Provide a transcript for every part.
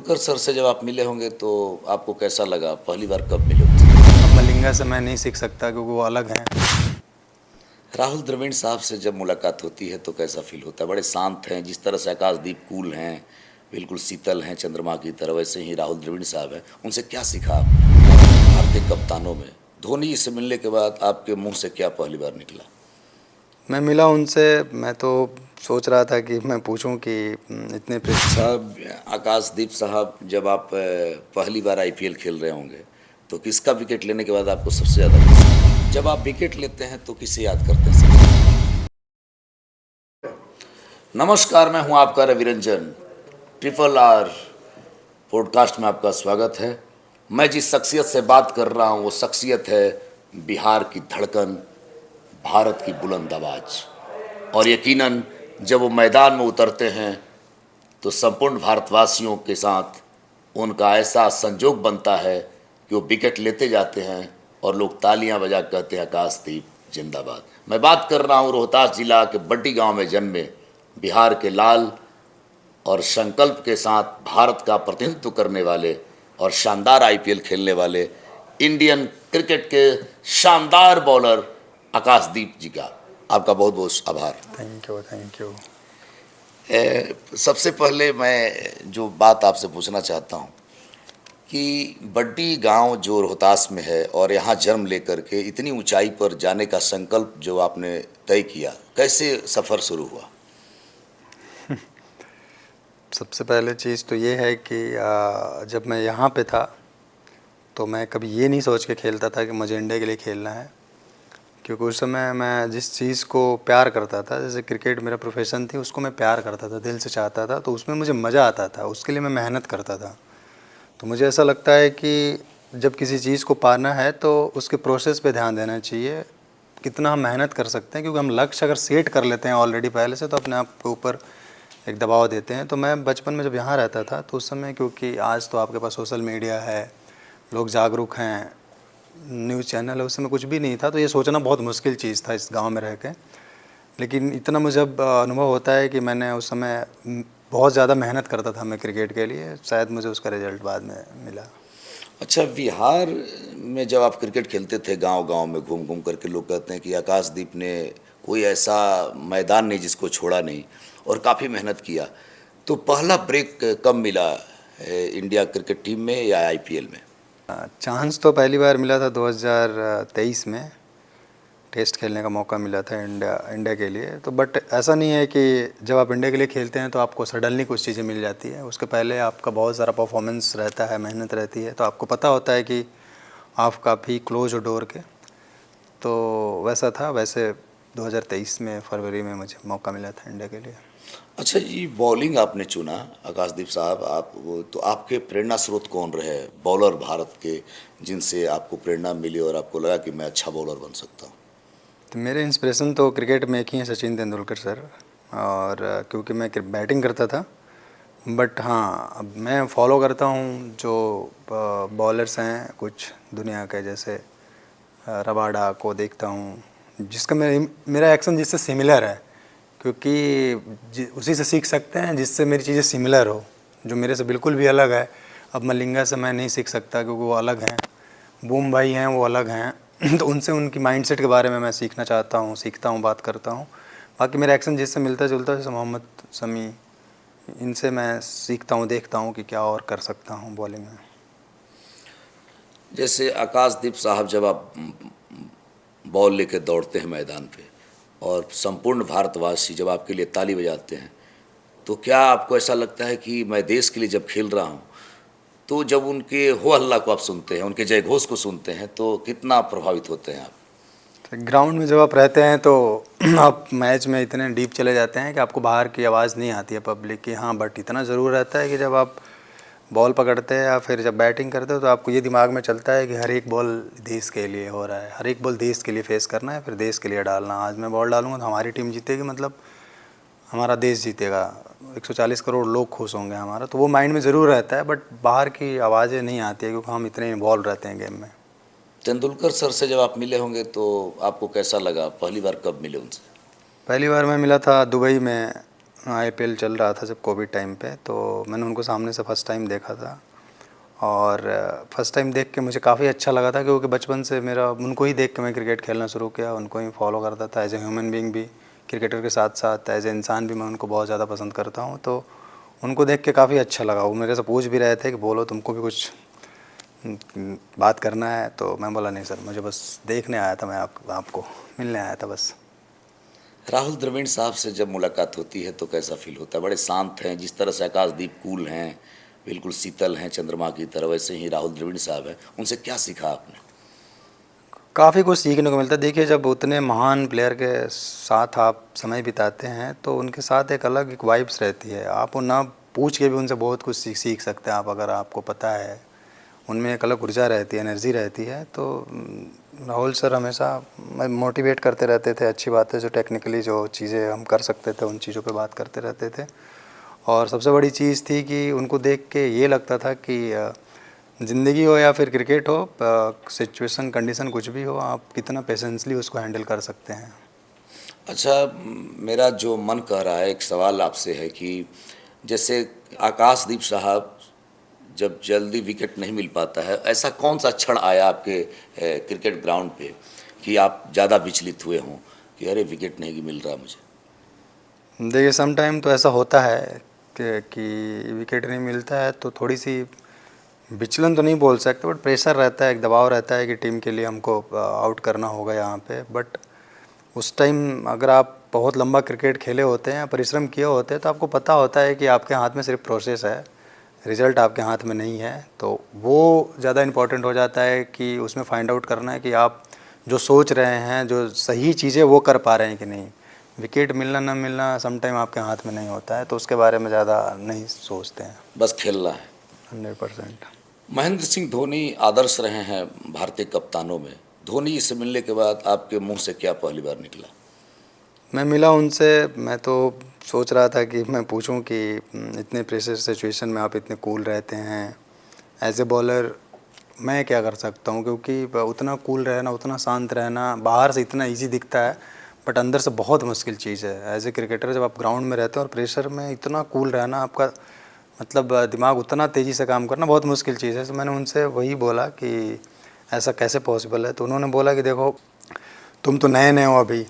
Tendulkar sir से जब आप मिले होंगे तो आपको कैसा लगा? पहली बार कब मिले उनसे? अब मलिंगा से मैं नहीं सीख सकता क्योंकि वो अलग हैं। राहुल द्रविड़ साहब से जब मुलाकात होती है तो कैसा फील होता है? बड़े शांत हैं, जिस तरह से आकाशदीप कूल हैं, बिल्कुल शीतल हैं चंद्रमा की तरह, वैसे ही राहुल द्रविड़ साहब हैं। उनसे क्या सीखा आपने? भारतीय कप्तानों में धोनी से मिलने के बाद आपके मुंह से क्या पहली बार निकला? मैं मिला उनसे। मैं तो सोच रहा था कि मैं पूछूं कि इतने साहब, आकाशदीप साहब, जब आप पहली बार आईपीएल खेल रहे होंगे तो किसका विकेट लेने के बाद आपको सबसे ज़्यादा खुशी है? जब आप विकेट लेते हैं तो किसे याद करते हैं सबसे ज़्यादा? नमस्कार, मैं हूं आपका Ravi Ranjan. Triple R podcast में आपका स्वागत है। मैं जिस शख्सियत से बात कर रहा हूं वो शख्सियत है बिहार की धड़कन, भारत की बुलंद आवाज़। और यकीनन जब वो मैदान में उतरते हैं तो संपूर्ण भारतवासियों के साथ उनका ऐसा संजोग बनता है कि वो विकेट लेते जाते हैं और लोग तालियां बजा कहते हैं आकाशदीप जिंदाबाद। मैं बात कर रहा हूँ रोहतास जिला के बड्डी गांव में जन्मे, बिहार के लाल और संकल्प के साथ भारत का प्रतिनिधित्व करने वाले और शानदार आईपीएल खेलने वाले इंडियन क्रिकेट के शानदार बॉलर आकाशदीप जी का आपका बहुत बहुत आभार। Thank you thank you. सबसे पहले मैं जो बात आपसे पूछना चाहता हूँ कि बड्डी गांव जो रोहतास में है और यहाँ जन्म लेकर के इतनी ऊंचाई पर जाने का संकल्प जो आपने तय किया, कैसे सफ़र शुरू हुआ? सबसे पहले चीज़ तो ये है कि जब मैं यहाँ पे था तो मैं कभी ये नहीं सोच के खेलता था कि मुझे इंडिया के लिए खेलना है, क्योंकि उस समय मैं जिस चीज़ को प्यार करता था, जैसे क्रिकेट मेरा प्रोफेशन थी, उसको मैं प्यार करता था, दिल से चाहता था, तो उसमें मुझे मज़ा आता था, उसके लिए मैं मेहनत करता था। तो मुझे ऐसा लगता है कि जब किसी चीज़ को पाना है तो उसके प्रोसेस पे ध्यान देना चाहिए, कितना हम मेहनत कर सकते हैं, क्योंकि हम लक्ष्य अगर सेट कर लेते हैं ऑलरेडी पहले से तो अपने आप के ऊपर एक दबाव देते हैं। तो मैं बचपन में जब यहाँ रहता था तो उस समय, क्योंकि आज तो आपके पास सोशल मीडिया है, लोग जागरूक हैं, न्यूज़ चैनल है, उस समय कुछ भी नहीं था, तो ये सोचना बहुत मुश्किल चीज़ था इस गांव में रह के। लेकिन इतना मुझे अब अनुभव होता है कि मैंने उस समय बहुत ज़्यादा मेहनत करता था मैं क्रिकेट के लिए, शायद मुझे उसका रिजल्ट बाद में मिला। अच्छा, बिहार में जब आप क्रिकेट खेलते थे गांव-गांव में घूम घूम करके, लोग कहते हैं कि आकाशदीप ने कोई ऐसा मैदान नहीं जिसको छोड़ा नहीं और काफ़ी मेहनत किया। तो पहला ब्रेक कब मिला इंडिया क्रिकेट टीम में या आईपीएल में? चांस तो पहली बार मिला था 2023 में, टेस्ट खेलने का मौका मिला था इंडिया इंडिया के लिए। तो बट ऐसा नहीं है कि जब आप इंडिया के लिए खेलते हैं तो आपको सडनली कुछ चीज़ें मिल जाती है, उसके पहले आपका बहुत सारा परफॉर्मेंस रहता है, मेहनत रहती है, तो आपको पता होता है कि आप काफ़ी क्लोज हो डोर के। तो वैसा था। वैसे 2023 में फरवरी में मुझे मौका मिला था इंडिया के लिए। अच्छा जी, बॉलिंग आपने चुना आकाशदीप साहब, आप वो तो आपके प्रेरणा स्रोत कौन रहे बॉलर भारत के, जिनसे आपको प्रेरणा मिली और आपको लगा कि मैं अच्छा बॉलर बन सकता हूँ? तो मेरे इंस्पिरेशन तो क्रिकेट में एक ही हैं, सचिन तेंदुलकर सर। और क्योंकि मैं बैटिंग करता था, बट हाँ अब मैं फॉलो करता हूँ जो बॉलर्स हैं कुछ दुनिया के, जैसे रबाडा को देखता हूँ, जिसका मेरा एक्शन जिससे सिमिलर है, क्योंकि उसी से सीख सकते हैं जिससे मेरी चीज़ें सिमिलर हो, जो मेरे से बिल्कुल भी अलग है। अब मलिंगा से मैं नहीं सीख सकता क्योंकि वो अलग हैं, बूम भाई हैं वो अलग हैं तो उनसे उनकी माइंडसेट के बारे में मैं सीखना चाहता हूँ, सीखता हूँ, बात करता हूँ। बाकी मेरा एक्शन जिससे मिलता जुलता है, जैसे मोहम्मद शमी, इनसे मैं सीखता हूँ, देखता हूँ कि क्या और कर सकता हूँ बॉलिंग में। जैसे आकाशदीप साहब, जब आप बॉल लेकर दौड़ते हैं मैदान पे और संपूर्ण भारतवासी जब आपके लिए ताली बजाते हैं, तो क्या आपको ऐसा लगता है कि मैं देश के लिए जब खेल रहा हूँ, तो जब उनके हो हल्ला को आप सुनते हैं, उनके जय घोष को सुनते हैं, तो कितना प्रभावित होते हैं आप? तो ग्राउंड में जब आप रहते हैं तो आप मैच में इतने डीप चले जाते हैं कि आपको बाहर की आवाज़ नहीं आती है पब्लिक की। हाँ, बट इतना ज़रूर रहता है कि जब आप बॉल पकड़ते हैं या फिर जब बैटिंग करते हो तो आपको ये दिमाग में चलता है कि हर एक बॉल देश के लिए हो रहा है, हर एक बॉल देश के लिए फेस करना है, फिर देश के लिए डालना। आज मैं बॉल डालूंगा तो हमारी टीम जीतेगी, मतलब हमारा देश जीतेगा, 140 करोड़ लोग खुश होंगे हमारा, तो वो माइंड में ज़रूर रहता है, बट बाहर की आवाज़ें नहीं आती है क्योंकि हम इतने इन्वॉल्व रहते हैं गेम में। तेंदुलकर सर से जब आप मिले होंगे तो आपको कैसा लगा? पहली बार कब मिले उनसे? पहली बार मैं मिला था दुबई में, आईपीएल चल रहा था जब कोविड टाइम पे, तो मैंने उनको सामने से फर्स्ट टाइम देखा था। और फर्स्ट टाइम देख के मुझे काफ़ी अच्छा लगा था, क्योंकि बचपन से मेरा उनको ही देख के मैं क्रिकेट खेलना शुरू किया, उनको ही फॉलो करता था एज ए ह्यूमन बीइंग भी, क्रिकेटर के साथ साथ एज ए इंसान भी मैं उनको बहुत ज़्यादा पसंद करता हूँ। तो उनको देख के काफ़ी अच्छा लगा। वो मेरे से पूछ भी रहे थे कि बोलो तुमको भी कुछ बात करना है, तो मैं बोला नहीं सर, मुझे बस देखने आया था, मैं आपको मिलने आया था बस। राहुल द्रविड़ साहब से जब मुलाकात होती है तो कैसा फील होता है? बड़े शांत हैं, जिस तरह से आकाशदीप कूल हैं, बिल्कुल शीतल हैं चंद्रमा की तरह, वैसे ही राहुल द्रविड़ साहब हैं। उनसे क्या सीखा आपने? काफ़ी कुछ सीखने को मिलता है। देखिए, जब उतने महान प्लेयर के साथ आप समय बिताते हैं तो उनके साथ एक अलग एक वाइब्स रहती है। आप वो ना पूछ के भी उनसे बहुत कुछ सीख सकते हैं आप, अगर आपको पता है। उनमें एक अलग ऊर्जा रहती है, एनर्जी रहती है। तो राहुल सर हमेशा मोटिवेट करते रहते थे, अच्छी बातें जो टेक्निकली जो चीज़ें हम कर सकते थे उन चीज़ों पे बात करते रहते थे। और सबसे बड़ी चीज़ थी कि उनको देख के ये लगता था कि ज़िंदगी हो या फिर क्रिकेट हो, सिचुएशन कंडीशन कुछ भी हो, आप कितना पेशेंसली उसको हैंडल कर सकते हैं। अच्छा, मेरा जो मन कह रहा है, एक सवाल आपसे है कि जैसे आकाशदीप साहब जब जल्दी विकेट नहीं मिल पाता है, ऐसा कौन सा क्षण आया आपके क्रिकेट ग्राउंड पे कि आप ज़्यादा विचलित हुए हों कि अरे विकेट नहीं मिल रहा मुझे? देखिए, सम टाइम तो ऐसा होता है कि विकेट नहीं मिलता है तो थोड़ी सी विचलन तो नहीं बोल सकते, बट प्रेशर रहता है, एक दबाव रहता है कि टीम के लिए हमको आउट करना होगा यहाँ पे। बट उस टाइम अगर आप बहुत लंबा क्रिकेट खेले होते हैं, परिश्रम किए होते हैं, तो आपको पता होता है कि आपके हाथ में सिर्फ प्रोसेस है, रिज़ल्ट आपके हाथ में नहीं है। तो वो ज़्यादा इम्पोर्टेंट हो जाता है कि उसमें फाइंड आउट करना है कि आप जो सोच रहे हैं, जो सही चीज़ें वो कर पा रहे हैं कि नहीं। विकेट मिलना ना मिलना सम टाइम आपके हाथ में नहीं होता है, तो उसके बारे में ज़्यादा नहीं सोचते हैं। बस खेलना है। 100%। महेंद्र सिंह धोनी आदर्श रहे हैं भारतीय कप्तानों में। धोनी जी से मिलने के बाद आपके मुंह से क्या पहली बार निकला? मैं मिला उनसे, मैं तो सोच रहा था कि मैं पूछूं कि इतने प्रेशर सिचुएशन में आप इतने कूल रहते हैं, एज ए बॉलर मैं क्या कर सकता हूं, क्योंकि उतना कूल रहना, उतना शांत रहना बाहर से इतना इजी दिखता है, बट अंदर से बहुत मुश्किल चीज़ है। एज ए क्रिकेटर जब आप ग्राउंड में रहते हो और प्रेशर में इतना कूल रहना, आपका मतलब दिमाग उतना तेज़ी से काम करना बहुत मुश्किल चीज़ है। तो मैंने उनसे वही बोला कि ऐसा कैसे पॉसिबल है। तो उन्होंने बोला कि देखो, तुम तो नए नए हो अभी,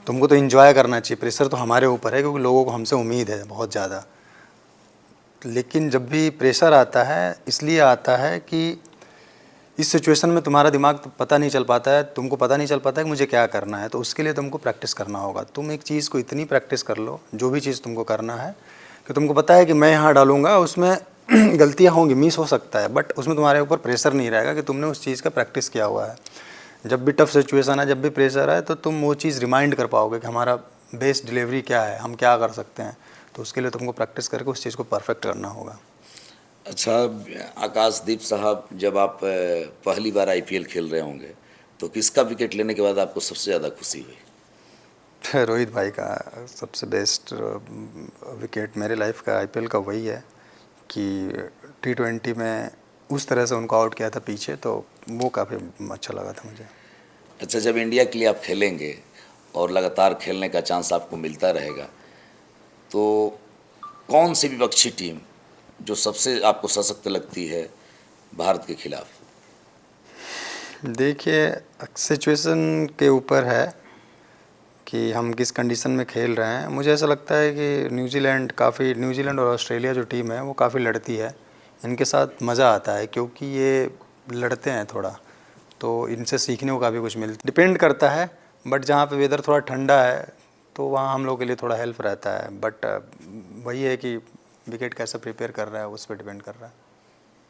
तुमको तो एंजॉय करना चाहिए, प्रेशर तो हमारे ऊपर है क्योंकि लोगों को हमसे उम्मीद है बहुत ज़्यादा। लेकिन जब भी प्रेशर आता है इसलिए आता है कि इस सिचुएशन में तुम्हारा दिमाग तो पता नहीं चल पाता है, तुमको पता नहीं चल पाता है कि मुझे क्या करना है। तो उसके लिए तुमको प्रैक्टिस करना होगा। तुम एक चीज़ को इतनी प्रैक्टिस कर लो, जो भी चीज़ तुमको करना है, कि तुमको पता है कि मैं यहाँ डालूंगा, उसमें गलतियाँ होंगी, मिस हो सकता है, बट उसमें तुम्हारे ऊपर प्रेशर नहीं रहेगा कि तुमने उस चीज़ का प्रैक्टिस किया हुआ है। जब भी टफ सिचुएशन है, जब भी प्रेशर है, तो तुम वो चीज़ रिमाइंड कर पाओगे कि हमारा बेस्ट डिलीवरी क्या है, हम क्या कर सकते हैं। तो उसके लिए तुमको प्रैक्टिस करके उस चीज़ को परफेक्ट करना होगा। अच्छा, आकाशदीप साहब, जब आप पहली बार आईपीएल खेल रहे होंगे तो किसका विकेट लेने के बाद आपको सबसे ज़्यादा खुशी हुई? रोहित भाई का सबसे बेस्ट विकेट मेरे लाइफ का आईपीएल का वही है कि T20 में उस तरह से उनको आउट किया था पीछे, तो वो काफ़ी अच्छा लगा था मुझे। अच्छा, जब इंडिया के लिए आप खेलेंगे और लगातार खेलने का चांस आपको मिलता रहेगा, तो कौन सी विपक्षी टीम जो सबसे आपको सशक्त लगती है भारत के खिलाफ? देखिए, सिचुएशन के ऊपर है कि हम किस कंडीशन में खेल रहे हैं। मुझे ऐसा लगता है कि न्यूजीलैंड और ऑस्ट्रेलिया जो टीम है वो काफ़ी लड़ती है। इनके साथ मज़ा आता है क्योंकि ये लड़ते हैं थोड़ा, तो इनसे सीखने को काफ़ी कुछ मिलता, डिपेंड करता है। बट जहाँ पे वेदर थोड़ा ठंडा है तो वहाँ हम लोग के लिए थोड़ा हेल्प रहता है। बट वही है कि विकेट कैसे प्रिपेयर कर रहा है उस पर डिपेंड कर रहा है।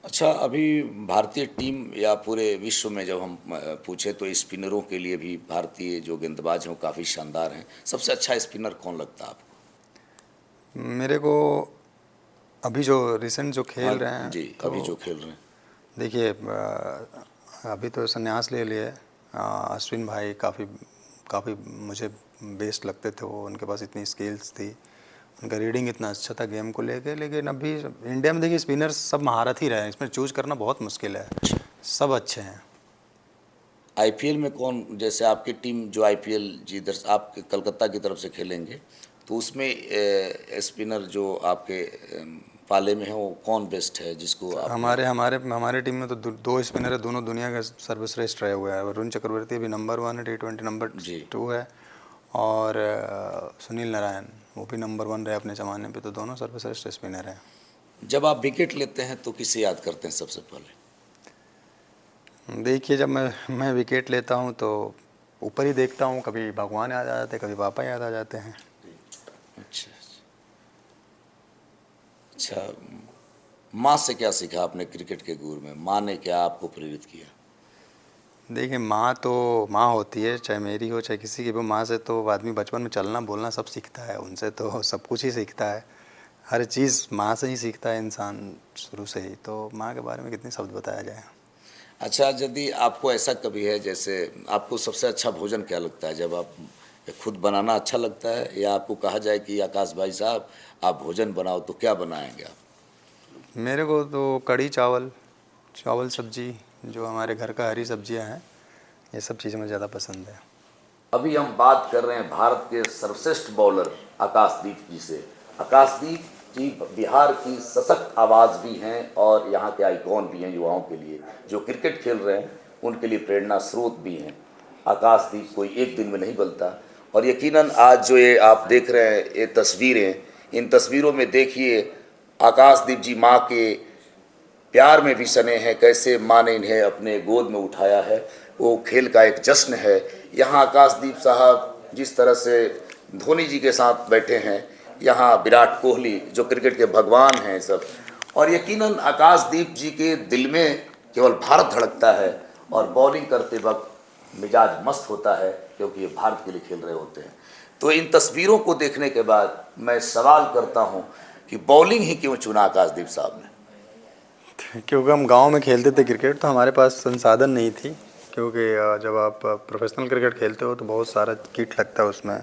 अच्छा, अभी भारतीय टीम या पूरे विश्व में जब हम पूछे तो स्पिनरों के लिए भी भारतीय जो गेंदबाज हैं वो काफ़ी शानदार हैं। सबसे अच्छा स्पिनर कौन लगता है आपको? मेरे को अभी जो रिसेंट जो हाँ खेल रहे हैं, जी, तो अभी जो खेल रहे हैं। देखिए, अभी तो संन्यास ले लिए। अश्विन भाई काफ़ी काफ़ी मुझे बेस्ट लगते थे। वो उनके पास इतनी स्किल्स थी, उनका रीडिंग इतना अच्छा था गेम को लेके। लेकिन अभी इंडिया में देखिए, स्पिनर्स सब महारत ही रहे हैं, इसमें चूज करना बहुत मुश्किल है, सब अच्छे हैं। आईपीएल में कौन, जैसे आपकी टीम जो आईपीएल जिधर आप कलकत्ता की तरफ से खेलेंगे, तो उसमें स्पिनर जो आपके पाले में है वो कौन बेस्ट है जिसको आप? हमारे हमारे हमारे टीम में तो दो स्पिनर है, दोनों दुनिया के सर्वश्रेष्ठ रहे हुए हैं। वरुण चक्रवर्ती अभी नंबर 1 है, T20 नंबर जी 2 है, और सुनील नारायण वो भी नंबर 1 रहे अपने ज़माने पे, तो दोनों सर्वश्रेष्ठ स्पिनर हैं। जब आप विकेट लेते हैं तो किसे याद करते हैं सबसे पहले? देखिए, जब मैं विकेट लेता हूँ तो ऊपर ही देखता हूँ, कभी भगवान याद आ जाते हैं, कभी पापा याद आ जाते हैं। अच्छा अच्छा। माँ से क्या सीखा आपने क्रिकेट के गुर में? माँ ने क्या आपको प्रेरित किया? देखिए, माँ तो माँ होती है, चाहे मेरी हो चाहे किसी की भी। माँ से तो आदमी बचपन में चलना बोलना सब सीखता है, उनसे तो सब कुछ ही सीखता है। हर चीज़ माँ से ही सीखता है इंसान शुरू से ही। तो माँ के बारे में कितने शब्द बताया जाए। अच्छा, यदि आपको ऐसा कभी है, जैसे आपको सबसे अच्छा भोजन क्या लगता है? जब आप खुद बनाना अच्छा लगता है या आपको कहा जाए कि आकाश भाई साहब आप भोजन बनाओ, तो क्या बनाएंगे आप? मेरे को तो कढ़ी चावल, चावल सब्जी, जो हमारे घर का हरी सब्जियां हैं, ये सब चीज़ें मुझे ज़्यादा पसंद है। अभी हम बात कर रहे हैं भारत के सर्वश्रेष्ठ बॉलर आकाशदीप जी से। आकाशदीप जी बिहार की सशक्त आवाज़ भी हैं और यहाँ के आइकॉन भी हैं युवाओं के लिए, जो क्रिकेट खेल रहे हैं उनके लिए प्रेरणा स्रोत भी हैं। आकाशदीप कोई एक दिन में नहीं बनता, और यकीनन आज जो ये आप देख रहे हैं ये तस्वीरें, इन तस्वीरों में देखिए आकाशदीप जी माँ के प्यार में भी सने हैं, कैसे माँ ने इन्हें अपने गोद में उठाया है, वो खेल का एक जश्न है। यहाँ आकाशदीप साहब जिस तरह से धोनी जी के साथ बैठे हैं, यहाँ विराट कोहली जो क्रिकेट के भगवान हैं सब, और यकीनन आकाशदीप जी के दिल में केवल भारत धड़कता है और बॉलिंग करते वक्त मिजाज मस्त होता है, क्योंकि ये भारत के लिए खेल रहे होते हैं। तो इन तस्वीरों को देखने के बाद मैं सवाल करता हूँ कि बॉलिंग ही क्यों चुना आकाशदीप साहब ने? क्योंकि हम गांव में खेलते थे क्रिकेट, तो हमारे पास संसाधन नहीं थी। क्योंकि जब आप प्रोफेशनल क्रिकेट खेलते हो तो बहुत सारा किट लगता है उसमें,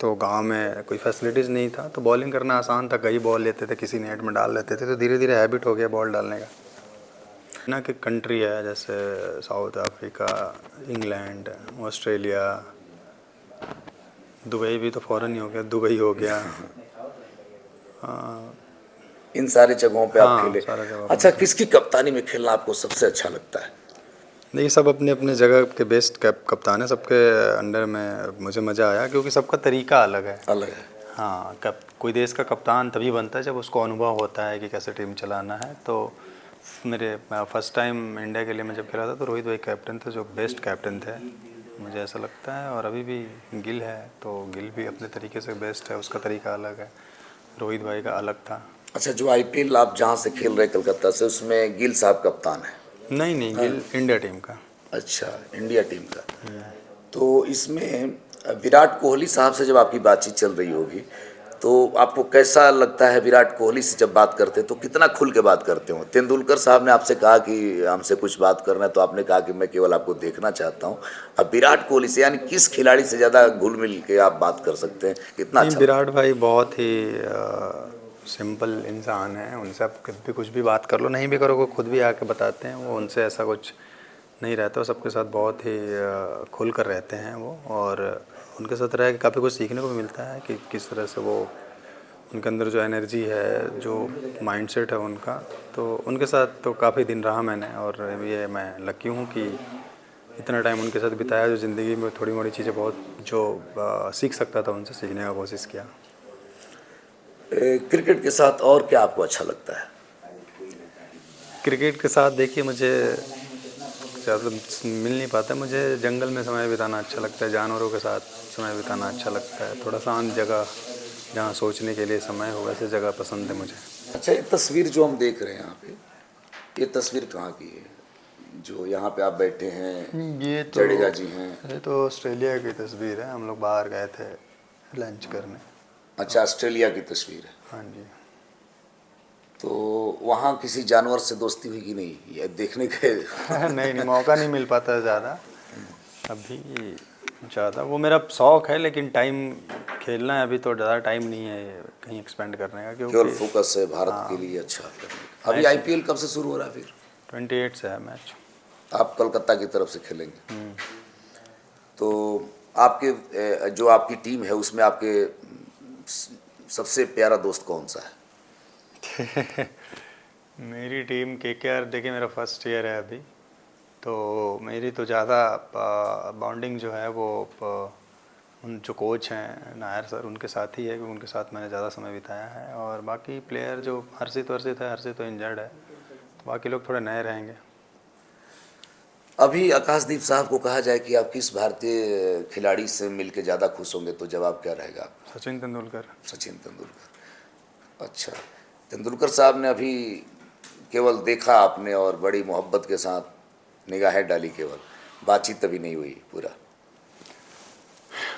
तो गांव में कोई फैसिलिटीज़ नहीं था, तो बॉलिंग करना आसान था। कई बॉल लेते थे, किसी नेट में डाल लेते थे, तो धीरे धीरे हैबिट हो गया बॉल डालने का। ना कि कंट्री है जैसे south Africa, England, Australia, Dubai भी तो फ़ॉरेन ही हो गया, दुबई हो गया। इन सारी जगहों पे आप हाँ, खेले। सारा जगह अच्छा, पे। किसकी कप्तानी में खेलना आपको सबसे अच्छा लगता है? नहीं, सब अपने अपने जगह के बेस्ट कप्तान है, सबके अंडर में मुझे मज़ा आया, क्योंकि सबका तरीका अलग है। अलग है। हाँ, कोई देश का कप्तान तभी बनता है जब उसको अनुभव होता है कि कैसे टीम चलाना है। तो मेरे फर्स्ट टाइम इंडिया के लिए मैं जब खेला था तो रोहित भाई कैप्टन थे, जो बेस्ट कैप्टन थे मुझे ऐसा लगता है। और अभी भी गिल है, तो गिल भी अपने तरीके से बेस्ट है, उसका तरीका अलग है, रोहित भाई का अलग था। अच्छा, जो आईपीएल आप जहाँ से खेल रहे कलकत्ता से, उसमें गिल साहब कप्तान है? नहीं नहीं, गिल इंडिया टीम का। अच्छा, इंडिया टीम का। तो इसमें विराट कोहली साहब से जब आपकी बातचीत चल रही होगी, तो आपको कैसा लगता है? विराट कोहली से जब बात करते हैं तो कितना खुल के बात करते हो? तेंदुलकर साहब ने आपसे कहा कि हमसे कुछ बात करना है, तो आपने कहा कि मैं केवल आपको देखना चाहता हूँ। अब विराट कोहली से, यानी किस खिलाड़ी से ज़्यादा घुल मिल के आप बात कर सकते हैं? कितना नहीं, अच्छा लगता विराट भाई बहुत ही सिंपल इंसान है, उनसे आप कभी भी कुछ भी बात कर लो, नहीं भी करो, वो खुद भी आके बताते हैं। वो उनसे ऐसा कुछ नहीं रहता, वो सबके साथ बहुत ही खुल कर रहते हैं वो। और उनके साथ रह के काफ़ी कुछ सीखने को भी मिलता है कि किस तरह से वो, उनके अंदर जो एनर्जी है, जो माइंडसेट है उनका, तो उनके साथ तो काफ़ी दिन रहा मैंने। और ये मैं लकी हूँ कि इतना टाइम उनके साथ बिताया, जो ज़िंदगी में थोड़ी मोड़ी चीज़ें बहुत जो सीख सकता था उनसे सीखने का कोशिश किया। क्रिकेट के साथ और क्या आपको अच्छा लगता है? क्रिकेट के साथ देखिए, मुझे ज़्यादा मिल नहीं पाता, मुझे जंगल में समय बिताना अच्छा लगता है, जानवरों के साथ समय बिताना अच्छा लगता है, थोड़ा शांत जगह जहाँ सोचने के लिए समय हो, वैसे जगह पसंद है मुझे। अच्छा, ये तस्वीर जो हम देख रहे हैं यहाँ पे, ये तस्वीर कहाँ की है? जो यहाँ पे आप बैठे हैं, ये तो जडेजा जी हैं। ये तो ऑस्ट्रेलिया की तस्वीर है, हम लोग बाहर गए थे लंच करने। अच्छा, ऑस्ट्रेलिया की तस्वीर है। हाँ जी। तो वहाँ किसी जानवर से दोस्ती हुई कि नहीं, ये देखने के? नहीं नहीं, मौका नहीं मिल पाता ज़्यादा अभी ज़्यादा। वो मेरा शौक़ है, लेकिन टाइम खेलना है अभी, तो ज़्यादा टाइम नहीं है कहीं एक्सपेंड करने का, केवल क्योंकि फोकस है भारत के हाँ, लिए अच्छा करने का। अभी मैच आईपीएल कब से शुरू हो रहा है फिर? 28 से है मैच। आप कोलकाता की तरफ से खेलेंगे? तो आपके जो आपकी टीम है उसमें आपके सबसे प्यारा दोस्त कौन सा है? मेरी टीम केकेआर, देखिए मेरा फर्स्ट ईयर है अभी, तो मेरी तो ज़्यादा बॉन्डिंग जो है वो उन जो कोच हैं नायर सर उनके साथ ही है, क्योंकि उनके साथ मैंने ज़्यादा समय बिताया है। और बाकी प्लेयर जो हर्षित वर्षित है, हर्षित तो इंजर्ड है, तो बाकी लोग थोड़े नए रहेंगे। अभी आकाशदीप साहब को कहा जाए कि आप किस भारतीय खिलाड़ी से मिलके ज़्यादा खुश होंगे, तो जवाब क्या रहेगा आपका? सचिन तेंदुलकर। सचिन तेंदुलकर। अच्छा, तेंदुलकर साहब ने अभी केवल देखा आपने और बड़ी मोहब्बत के साथ निगाहें डाली, केवल बातचीत तभी नहीं हुई पूरा?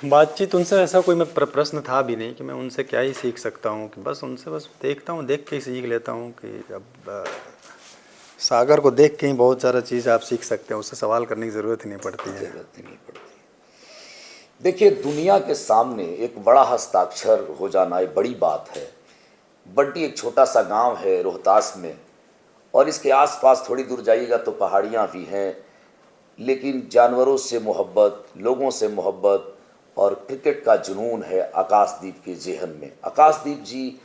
बातचीत उनसे ऐसा कोई मैं प्रश्न था भी नहीं कि मैं उनसे क्या ही सीख सकता हूँ, कि बस उनसे बस देखता हूँ, देख के ही सीख लेता हूँ कि अब सागर को देख के ही बहुत सारा चीज़ आप सीख सकते हैं, उससे सवाल करने की ज़रूरत ही नहीं पड़ती है। जरूरत ही नहीं पड़ती। देखिए, दुनिया के सामने एक बड़ा हस्ताक्षर हो जाना एक बड़ी बात है। बड्डी एक छोटा सा गांव है रोहतास में, और इसके आसपास थोड़ी दूर जाइएगा तो पहाड़ियाँ भी हैं, लेकिन जानवरों से मोहब्बत, लोगों से मोहब्बत और क्रिकेट का जुनून है आकाशदीप के जेहन में। आकाशदीप जी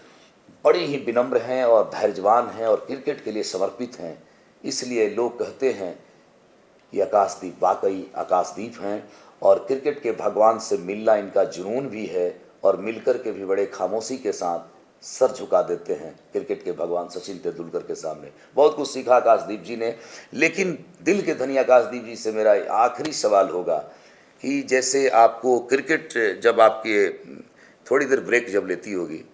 बड़े ही विनम्र हैं और धैर्यवान हैं और क्रिकेट के लिए समर्पित हैं, इसलिए लोग कहते हैं कि आकाशदीप वाकई आकाशदीप हैं। और क्रिकेट के भगवान से मिलना इनका जुनून भी है, और मिलकर के भी बड़े खामोशी के साथ सर झुका देते हैं क्रिकेट के भगवान सचिन तेंदुलकर के सामने। बहुत कुछ सीखा आकाशदीप जी ने, लेकिन दिल के धनी आकाशदीप जी से मेरा आखिरी सवाल होगा कि जैसे आपको क्रिकेट जब आपके थोड़ी देर ब्रेक जब लेती होगी,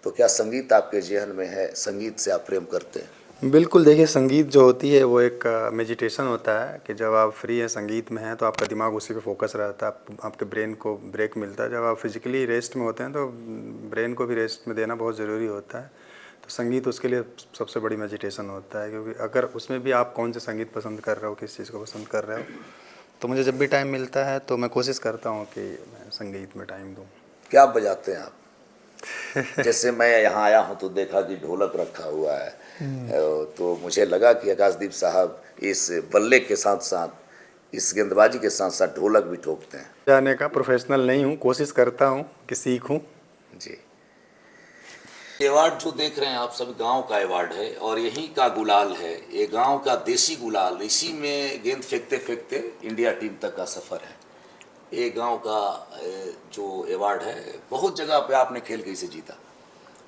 तो क्या संगीत आपके जेहन में है? संगीत से आप प्रेम करते हैं? बिल्कुल, देखिए संगीत जो होती है वो एक मेडिटेशन होता है, कि जब आप फ्री हैं संगीत में हैं तो आपका दिमाग उसी पे फोकस रहता है, आपके ब्रेन को ब्रेक मिलता है। जब आप फिजिकली रेस्ट में होते हैं तो ब्रेन को भी रेस्ट में देना बहुत ज़रूरी होता है, तो संगीत उसके लिए सबसे बड़ी मेडिटेशन होता है। क्योंकि अगर उसमें भी आप कौन से संगीत पसंद कर रहे हो, किस चीज़ को पसंद कर रहे हो, तो मुझे जब भी टाइम मिलता है तो मैं कोशिश करता हूँ कि मैं संगीत में टाइम दूँ। क्या बजाते हैं आप? जैसे मैं यहाँ आया हूँ तो देखा कि ढोलक रखा हुआ है, तो मुझे लगा कि आकाशदीप साहब इस बल्ले के साथ साथ, इस गेंदबाजी के साथ साथ ढोलक भी ठोकते हैं। जाने का प्रोफेशनल नहीं हूँ, कोशिश करता हूँ कि सीखूँ। जी। अवार्ड जो देख रहे हैं आप, सब गांव का अवार्ड है और यहीं का गुलाल है, ये गांव का देसी गुलाल। इसी में गेंद फेंकते फेंकते इंडिया टीम तक का सफ़र है। ये गांव का जो अवार्ड है, बहुत जगह पे आपने खेल कैसे जीता?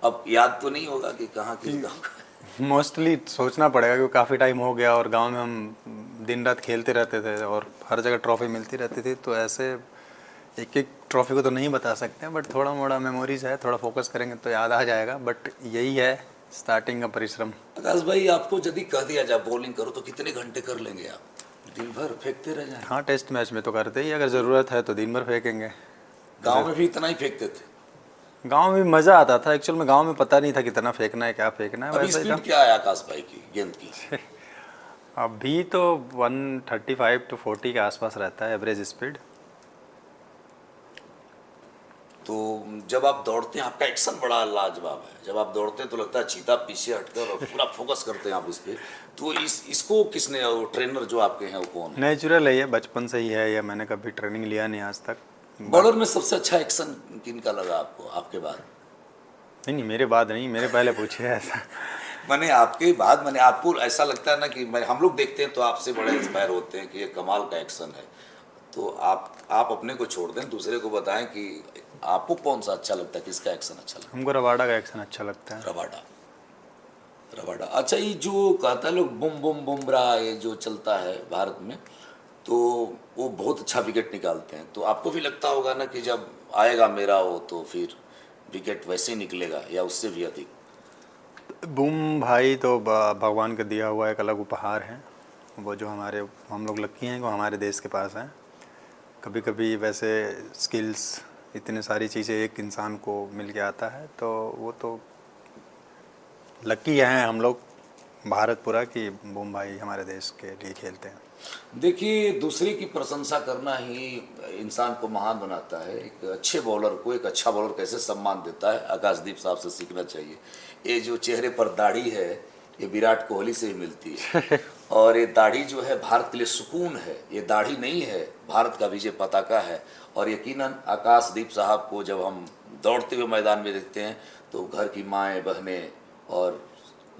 अब याद तो नहीं होगा कि कहाँ किस गांव का? मोस्टली सोचना पड़ेगा, क्योंकि काफ़ी टाइम हो गया और गांव में हम दिन रात खेलते रहते थे और हर जगह ट्रॉफी मिलती रहती थी, तो ऐसे एक एक ट्रॉफी को तो नहीं बता सकते हैं, बट थोड़ा मोड़ा मेमोरीज है, थोड़ा फोकस करेंगे तो याद आ जाएगा। बट यही है स्टार्टिंग का परिश्रम। आकाश भाई, आपको यदि कह दिया जाए बॉलिंग करो तो कितने घंटे कर लेंगे आप? दिन भर फेंकते रह जाएं? हाँ, टेस्ट मैच में तो करते ही, अगर ज़रूरत है तो दिन भर फेंकेंगे। गांव में भी इतना ही फेंकते थे? गांव में मज़ा आता था एक्चुअल में, गांव में पता नहीं था कितना फेंकना है, क्या फेंकना है, अभी वैसे ही था। स्पीड क्या है आकाश भाई की गेंद की? अभी तो 135 to 40 के आसपास रहता है एवरेज स्पीड। तो जब आप दौड़ते हैं, आपका एक्शन बड़ा लाजवाब है। जब आप दौड़ते हैं तो लगता है चीता पीछे हटकर, और पूरा फोकस करते हैं आप इस पे। तो इसको किसने, वो ट्रेनर जो आपके हैं वो कौन है? नेचुरल है ये, बचपन से ही है ये, मैंने कभी ट्रेनिंग लिया नहीं आज तक। बॉलर में सबसे अच्छा एक्शन किनका लगा आपको आपके बाद? नहीं नहीं, मेरे बाद नहीं, मेरे पहले पूछिए ऐसा। मैंने आपके बाद, मैंने आपको ऐसा लगता है ना कि हम लोग देखते हैं तो आपसे बड़े इंस्पायर होते हैं कि ये कमाल का एक्शन है। तो आप अपने को छोड़ दें, दूसरे को बताएं कि आपको कौन सा अच्छा लगता है, किसका एक्शन अच्छा लगता हमको रबाडा का एक्शन अच्छा लगता है। है? रबाडा। रबाडा, अच्छा। ये जो कहता है लोग बुम बुम बुमराह, ये जो चलता है भारत में, तो वो बहुत अच्छा विकेट निकालते हैं। तो आपको भी लगता होगा ना कि जब आएगा मेरा वो, तो फिर विकेट वैसे ही निकलेगा या उससे भी अधिक? बूम भाई तो भगवान का दिया हुआ एक अलग उपहार है, वो जो हम लोग लकी हैं, वो हमारे देश के पास हैं। कभी कभी वैसे स्किल्स, इतनी सारी चीज़ें एक इंसान को मिल के आता है, तो वो तो लकी हैं हम लोग भारत पूरा कि बूम भाई हमारे देश के लिए खेलते हैं। देखिए, दूसरे की प्रशंसा करना ही इंसान को महान बनाता है। एक अच्छे बॉलर को एक अच्छा बॉलर कैसे सम्मान देता है, आकाशदीप साहब से सीखना चाहिए। ये जो चेहरे पर दाढ़ी है, ये विराट कोहली से ही मिलती है। और ये दाढ़ी जो है भारत के लिए सुकून है। ये दाढ़ी नहीं है, भारत का विजय पताका है। और यकीनन आकाशदीप साहब को जब हम दौड़ते हुए मैदान में देखते हैं तो घर की माएँ बहनें और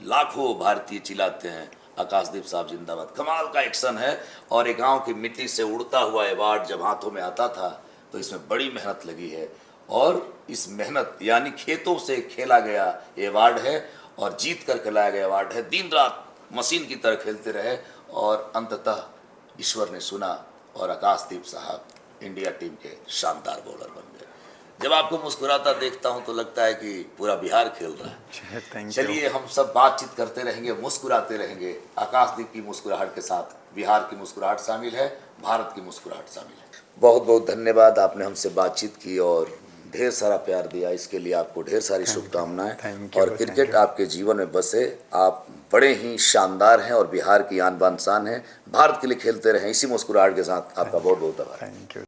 लाखों भारतीय चिल्लाते हैं आकाशदीप साहब जिंदाबाद। कमाल का एक्शन है और एक गांव की मिट्टी से उड़ता हुआ अवार्ड जब हाथों में आता था तो इसमें बड़ी मेहनत लगी है और इस मेहनत यानी खेतों से खेला गया ये अवार्ड है और जीत कर लाया गया अवार्ड है। दिन रात मशीन की तरह खेलते रहे और अंततः ईश्वर ने सुना और आकाशदीप साहब इंडिया टीम के शानदार बॉलर बन गए। जब आपको मुस्कुराता देखता हूं तो लगता है कि पूरा बिहार खेल रहा है। Thank you. चलिए हम सब बातचीत करते रहेंगे, मुस्कुराते रहेंगे। आकाशदीप की मुस्कुराहट के साथ बिहार की मुस्कुराहट शामिल है, भारत की मुस्कुराहट शामिल है। बहुत बहुत धन्यवाद, आपने हमसे बातचीत की और ढेर सारा प्यार दिया, इसके लिए आपको ढेर सारी शुभकामनाएं। Thank you, और क्रिकेट आपके जीवन में बसे, आप बड़े ही शानदार हैं और बिहार की आन बान शान है। भारत के लिए खेलते रहें इसी मुस्कुराहट के साथ। आपका बहुत बहुत आभार। Thank you.